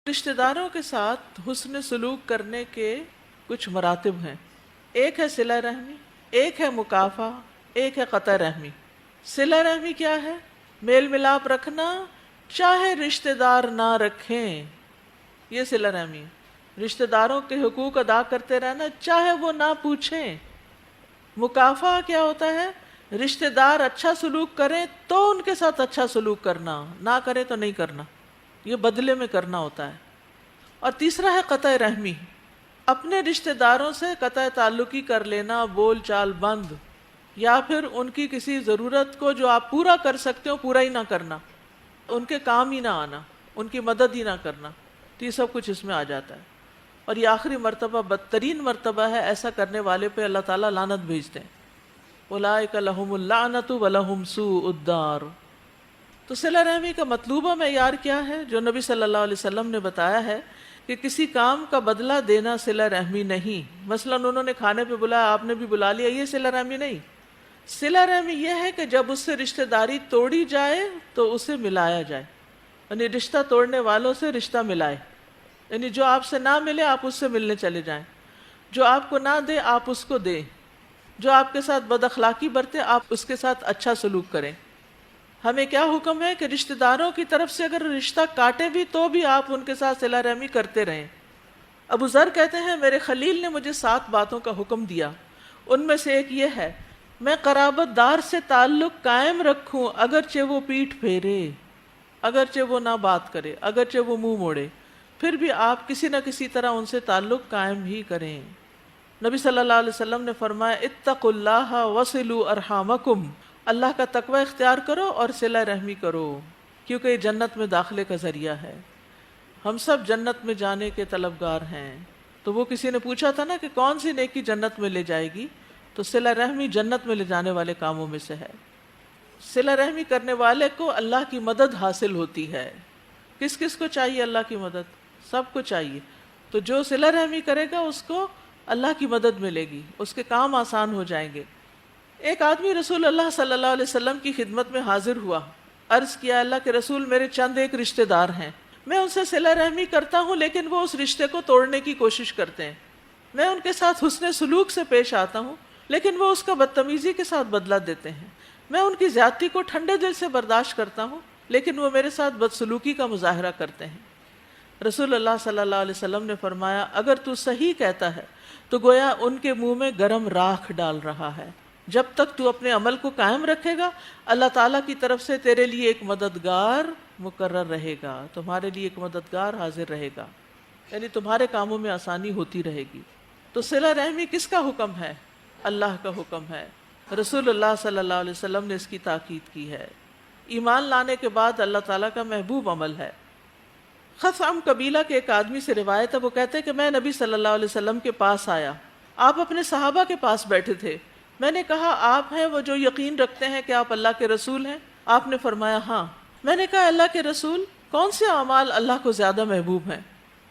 رشتہ داروں کے ساتھ حسن سلوک کرنے کے کچھ مراتب ہیں. ایک ہے صلہ رحمی، ایک ہے مکافہ، ایک ہے قطع رحمی. صلہ رحمی کیا ہے؟ میل ملاپ رکھنا چاہے رشتہ دار نہ رکھیں، یہ صلہ رحمی ہے. رشتہ داروں کے حقوق ادا کرتے رہنا چاہے وہ نہ پوچھیں. مکافہ کیا ہوتا ہے؟ رشتہ دار اچھا سلوک کریں تو ان کے ساتھ اچھا سلوک کرنا، نہ کریں تو نہیں کرنا، یہ بدلے میں کرنا ہوتا ہے. اور تیسرا ہے قطع رحمی، اپنے رشتہ داروں سے قطع تعلقی کر لینا، بول چال بند، یا پھر ان کی کسی ضرورت کو جو آپ پورا کر سکتے ہو پورا ہی نہ کرنا، ان کے کام ہی نہ آنا، ان کی مدد ہی نہ کرنا. تو یہ سب کچھ اس میں آ جاتا ہے. اور یہ آخری مرتبہ بدترین مرتبہ ہے، ایسا کرنے والے پہ اللہ تعالیٰ لعنت بھیجتے ہیں. اولئک لہم اللعنۃ ولہم سوء الدار. تو صلہ رحمی کا مطلوبہ معیار کیا ہے؟ جو نبی صلی اللہ علیہ وسلم نے بتایا ہے کہ کسی کام کا بدلہ دینا صلہ رحمی نہیں. مثلا انہوں نے کھانے پہ بلایا، آپ نے بھی بلا لیا، یہ صلہ رحمی نہیں. صلہ رحمی یہ ہے کہ جب اس سے رشتہ داری توڑی جائے تو اسے ملایا جائے، یعنی رشتہ توڑنے والوں سے رشتہ ملائے. یعنی جو آپ سے نہ ملے آپ اس سے ملنے چلے جائیں، جو آپ کو نہ دے آپ اس کو دیں، جو آپ کے ساتھ بد اخلاقی برتے آپ اس کے ساتھ اچھا سلوک کریں. ہمیں کیا حکم ہے کہ رشتہ داروں کی طرف سے اگر رشتہ کاٹے بھی تو بھی آپ ان کے ساتھ صلہ رحمی کرتے رہیں. ابو ذر کہتے ہیں میرے خلیل نے مجھے 7 باتوں کا حکم دیا، ان میں سے ایک یہ ہے میں قرابت دار سے تعلق قائم رکھوں اگرچہ وہ پیٹھ پھیرے، اگرچہ وہ نہ بات کرے، اگرچہ وہ منہ موڑے، پھر بھی آپ کسی نہ کسی طرح ان سے تعلق قائم ہی کریں. نبی صلی اللہ علیہ وسلم نے فرمایا اتقوا اللہ وصلوا ارحامکم، اللہ کا تقوی اختیار کرو اور صلہ رحمی کرو، کیونکہ یہ جنت میں داخلے کا ذریعہ ہے. ہم سب جنت میں جانے کے طلبگار ہیں. تو وہ کسی نے پوچھا تھا نا کہ کون سی نیکی جنت میں لے جائے گی، تو صلہ رحمی جنت میں لے جانے والے کاموں میں سے ہے. صلہ رحمی کرنے والے کو اللہ کی مدد حاصل ہوتی ہے. کس کس کو چاہیے اللہ کی مدد؟ سب کو چاہیے. تو جو صلہ رحمی کرے گا اس کو اللہ کی مدد ملے گی، اس کے کام آسان ہو جائیں گے. ایک آدمی رسول اللہ صلی اللہ علیہ وسلم کی خدمت میں حاضر ہوا. عرض کیا اللہ کے رسول میرے چند ایک رشتہ دار ہیں، میں ان سے صلہ رحمی کرتا ہوں لیکن وہ اس رشتے کو توڑنے کی کوشش کرتے ہیں. میں ان کے ساتھ حسن سلوک سے پیش آتا ہوں لیکن وہ اس کا بدتمیزی کے ساتھ بدلہ دیتے ہیں. میں ان کی زیادتی کو ٹھنڈے دل سے برداشت کرتا ہوں لیکن وہ میرے ساتھ بدسلوکی کا مظاہرہ کرتے ہیں. رسول اللہ صلی اللہ علیہ وسلم نے فرمایا اگر تو صحیح کہتا ہے تو گویا ان کے منہ میں گرم راکھ ڈال رہا ہے. جب تک تو اپنے عمل کو قائم رکھے گا اللہ تعالیٰ کی طرف سے تیرے لیے ایک مددگار مقرر رہے گا، تمہارے لیے ایک مددگار حاضر رہے گا، یعنی تمہارے کاموں میں آسانی ہوتی رہے گی. تو صلہ رحمی کس کا حکم ہے؟ اللہ کا حکم ہے. رسول اللہ صلی اللہ علیہ وسلم نے اس کی تاکید کی ہے. ایمان لانے کے بعد اللہ تعالیٰ کا محبوب عمل ہے. خثعم قبیلہ کے ایک آدمی سے روایت ہے، وہ کہتے ہیں کہ میں نبی صلی اللہ علیہ وسلم کے پاس آیا، آپ اپنے صحابہ کے پاس بیٹھے تھے. میں نے کہا آپ ہیں وہ جو یقین رکھتے ہیں کہ آپ اللہ کے رسول ہیں؟ آپ نے فرمایا ہاں. میں نے کہا اللہ کے رسول کون سے اعمال اللہ کو زیادہ محبوب ہیں؟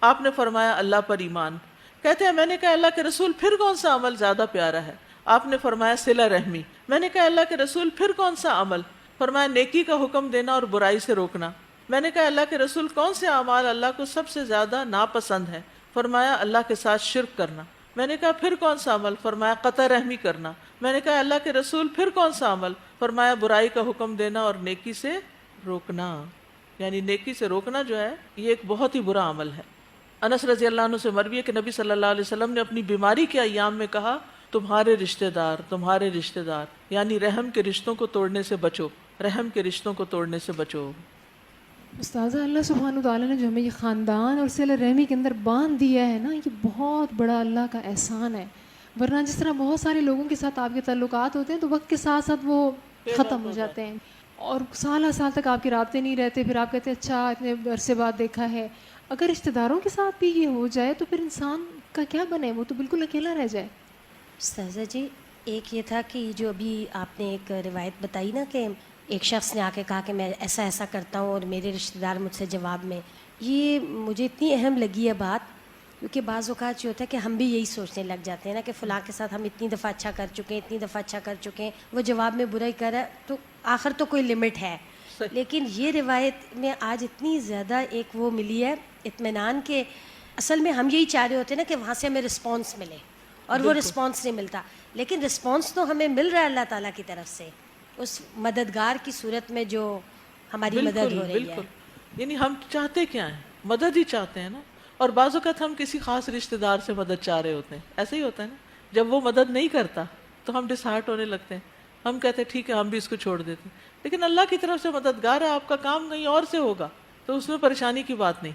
آپ نے فرمایا اللہ پر ایمان. کہتے ہیں میں نے کہا اللہ کے رسول پھر کون سا عمل زیادہ پیارا ہے؟ آپ نے فرمایا صلہ رحمی. میں نے کہا اللہ کے رسول پھر کون سا عمل؟ فرمایا نیکی کا حکم دینا اور برائی سے روکنا. میں نے کہا اللہ کے رسول کون سے اعمال اللہ کو سب سے زیادہ ناپسند ہے؟ فرمایا اللہ کے ساتھ شرک کرنا. میں نے کہا پھر کون سا عمل؟ فرمایا قطع رحمی کرنا. میں نے کہا اللہ کے رسول پھر کون سا عمل؟ فرمایا برائی کا حکم دینا اور نیکی سے روکنا. یعنی نیکی سے روکنا جو ہے یہ ایک بہت ہی برا عمل ہے. انس رضی اللہ عنہ سے مروی ہے کہ نبی صلی اللہ علیہ وسلم نے اپنی بیماری کے ایام میں کہا تمہارے رشتہ دار یعنی رحم کے رشتوں کو توڑنے سے بچو، رحم کے رشتوں کو توڑنے سے بچو. استاذہ اللہ سبحانہ وتعالیٰ نے جو ہمیں یہ خاندان اور صلہ رحمی کے اندر باندھ دیا ہے نا، یہ بہت بڑا اللہ کا احسان ہے. ورنہ جس طرح بہت سارے لوگوں کے ساتھ آپ کے تعلقات ہوتے ہیں تو وقت کے ساتھ ساتھ وہ ختم ہو جاتے ہیں اور سال سال تک آپ کے رابطے نہیں رہتے. پھر آپ کہتے ہیں اچھا اتنے عرصے بعد دیکھا ہے. اگر رشتہ داروں کے ساتھ بھی یہ ہو جائے تو پھر انسان کا کیا بنے؟ وہ تو بالکل اکیلا رہ جائے. استاذہ جی ایک یہ تھا کہ جو ابھی آپ نے ایک روایت بتائی نا کہ ایک شخص نے آ کے کہا کہ میں ایسا ایسا کرتا ہوں اور میرے رشتہ دار مجھ سے جواب میں، یہ مجھے اتنی اہم لگی ہے بات، کیونکہ بعض اوقات یہ ہوتا ہے کہ ہم بھی یہی سوچنے لگ جاتے ہیں نا کہ فلاں کے ساتھ ہم اتنی دفعہ اچھا کر چکے ہیں، اتنی دفعہ اچھا کر چکے ہیں، وہ جواب میں برا ہی کر رہا ہے، تو آخر تو کوئی لمٹ ہے. لیکن یہ روایت میں آج اتنی زیادہ ایک وہ ملی ہے اطمینان کہ اصل میں ہم یہی چاہ رہے ہوتے ہیں نا کہ وہاں سے ہمیں رسپانس ملے، اور وہ رسپانس نہیں ملتا، لیکن رسپانس تو ہمیں مل رہا ہے اللہ تعالیٰ کی طرف سے اس مددگار کی صورت میں جو ہماری مدد ہو رہی ہے. یعنی ہم چاہتے کیا ہیں؟ مدد ہی چاہتے ہیں نا. اور بعض اوقات ہم کسی خاص رشتہ دار سے مدد چاہ رہے ہوتے ہیں، ایسے ہی ہوتا ہے نا. جب وہ مدد نہیں کرتا تو ہم ڈس ہارٹ ہونے لگتے ہیں، ہم کہتے ہیں ٹھیک ہے ہم بھی اس کو چھوڑ دیتے ہیں. لیکن اللہ کی طرف سے مددگار ہے، آپ کا کام کہیں اور سے ہوگا تو اس میں پریشانی کی بات نہیں.